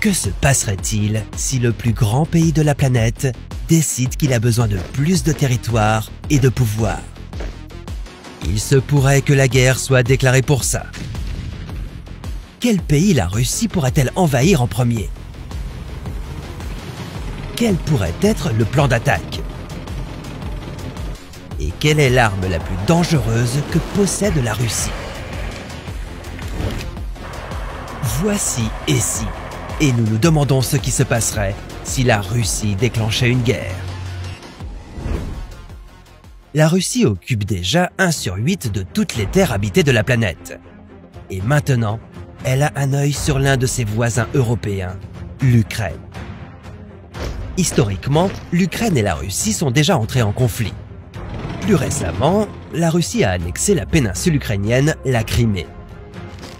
Que se passerait-il si le plus grand pays de la planète décide qu'il a besoin de plus de territoire et de pouvoir? Il se pourrait que la guerre soit déclarée pour ça. Quel pays la Russie pourrait-elle envahir en premier? Quel pourrait être le plan d'attaque? Et quelle est l'arme la plus dangereuse que possède la Russie? Voici et si, et nous nous demandons ce qui se passerait si la Russie déclenchait une guerre. La Russie occupe déjà 1 sur 8 de toutes les terres habitées de la planète. Et maintenant, elle a un œil sur l'un de ses voisins européens, l'Ukraine. Historiquement, l'Ukraine et la Russie sont déjà entrées en conflit. Plus récemment, la Russie a annexé la péninsule ukrainienne, la Crimée.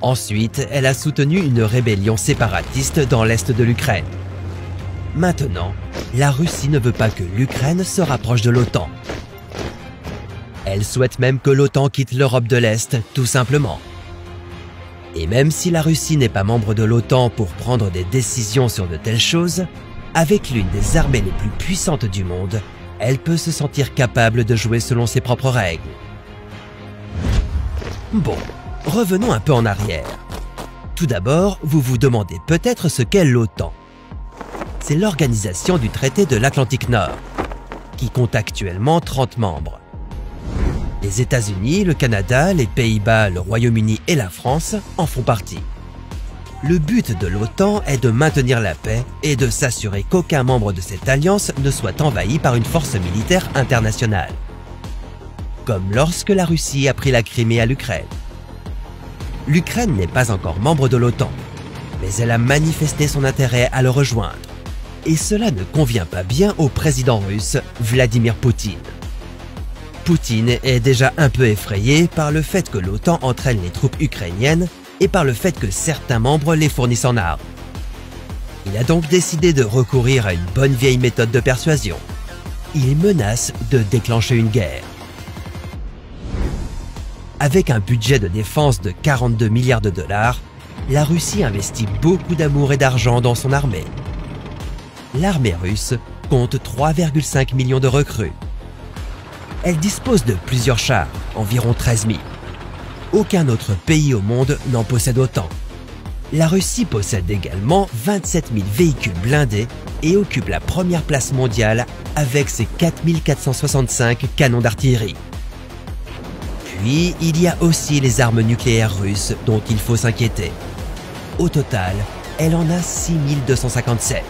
Ensuite, elle a soutenu une rébellion séparatiste dans l'est de l'Ukraine. Maintenant, la Russie ne veut pas que l'Ukraine se rapproche de l'OTAN. Elle souhaite même que l'OTAN quitte l'Europe de l'Est, tout simplement. Et même si la Russie n'est pas membre de l'OTAN pour prendre des décisions sur de telles choses, avec l'une des armées les plus puissantes du monde, elle peut se sentir capable de jouer selon ses propres règles. Bon, revenons un peu en arrière. Tout d'abord, vous vous demandez peut-être ce qu'est l'OTAN. C'est l'organisation du traité de l'Atlantique Nord, qui compte actuellement 30 membres. Les États-Unis, le Canada, les Pays-Bas, le Royaume-Uni et la France en font partie. Le but de l'OTAN est de maintenir la paix et de s'assurer qu'aucun membre de cette alliance ne soit envahi par une force militaire internationale. Comme lorsque la Russie a pris la Crimée à l'Ukraine. L'Ukraine n'est pas encore membre de l'OTAN, mais elle a manifesté son intérêt à le rejoindre. Et cela ne convient pas bien au président russe Vladimir Poutine. Poutine est déjà un peu effrayé par le fait que l'OTAN entraîne les troupes ukrainiennes et par le fait que certains membres les fournissent en armes. Il a donc décidé de recourir à une bonne vieille méthode de persuasion. Il menace de déclencher une guerre. Avec un budget de défense de 42 milliards de dollars, la Russie investit beaucoup d'amour et d'argent dans son armée. L'armée russe compte 3,5 millions de recrues. Elle dispose de plusieurs chars, environ 13 000. Aucun autre pays au monde n'en possède autant. La Russie possède également 27 000 véhicules blindés et occupe la première place mondiale avec ses 4 465 canons d'artillerie. Puis, il y a aussi les armes nucléaires russes dont il faut s'inquiéter. Au total, elle en a 6 257.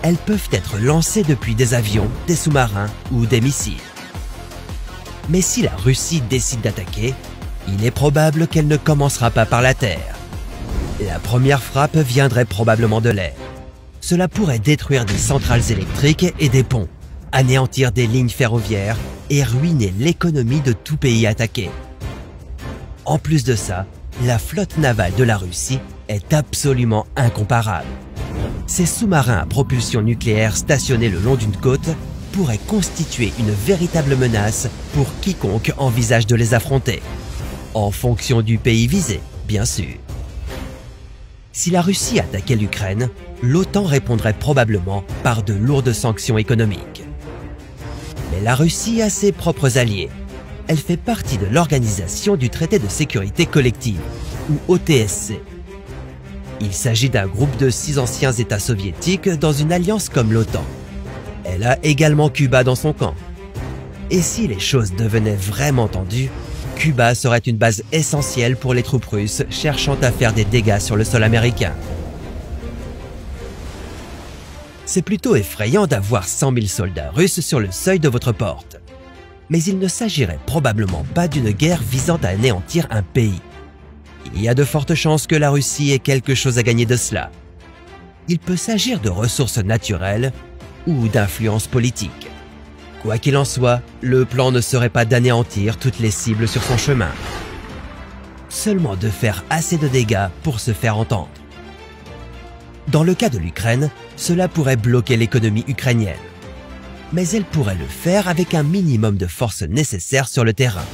Elles peuvent être lancées depuis des avions, des sous-marins ou des missiles. Mais si la Russie décide d'attaquer, il est probable qu'elle ne commencera pas par la terre. La première frappe viendrait probablement de l'air. Cela pourrait détruire des centrales électriques et des ponts, anéantir des lignes ferroviaires et ruiner l'économie de tout pays attaqué. En plus de ça, la flotte navale de la Russie est absolument incomparable. Ces sous-marins à propulsion nucléaire stationnés le long d'une côte pourraient constituer une véritable menace pour quiconque envisage de les affronter, en fonction du pays visé, bien sûr. Si la Russie attaquait l'Ukraine, l'OTAN répondrait probablement par de lourdes sanctions économiques. Mais la Russie a ses propres alliés. Elle fait partie de l'Organisation du Traité de Sécurité Collective, ou OTSC. Il s'agit d'un groupe de 6 anciens États soviétiques dans une alliance comme l'OTAN. Elle a également Cuba dans son camp. Et si les choses devenaient vraiment tendues, Cuba serait une base essentielle pour les troupes russes cherchant à faire des dégâts sur le sol américain. C'est plutôt effrayant d'avoir 100 000 soldats russes sur le seuil de votre porte. Mais il ne s'agirait probablement pas d'une guerre visant à anéantir un pays. Il y a de fortes chances que la Russie ait quelque chose à gagner de cela. Il peut s'agir de ressources naturelles ou d'influence politique. Quoi qu'il en soit, le plan ne serait pas d'anéantir toutes les cibles sur son chemin. Seulement de faire assez de dégâts pour se faire entendre. Dans le cas de l'Ukraine, cela pourrait bloquer l'économie ukrainienne. Mais elle pourrait le faire avec un minimum de forces nécessaires sur le terrain.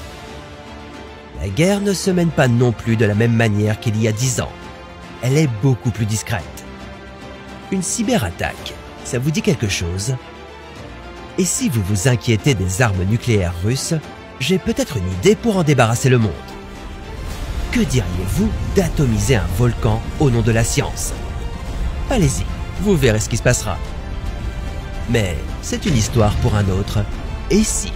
La guerre ne se mène pas non plus de la même manière qu'il y a 10 ans. elle est beaucoup plus discrète. Une cyberattaque, ça vous dit quelque chose? Et si vous vous inquiétez des armes nucléaires russes, j'ai peut-être une idée pour en débarrasser le monde. Que diriez-vous d'atomiser un volcan au nom de la science? Allez-y, vous verrez ce qui se passera. Mais c'est une histoire pour un autre. Et si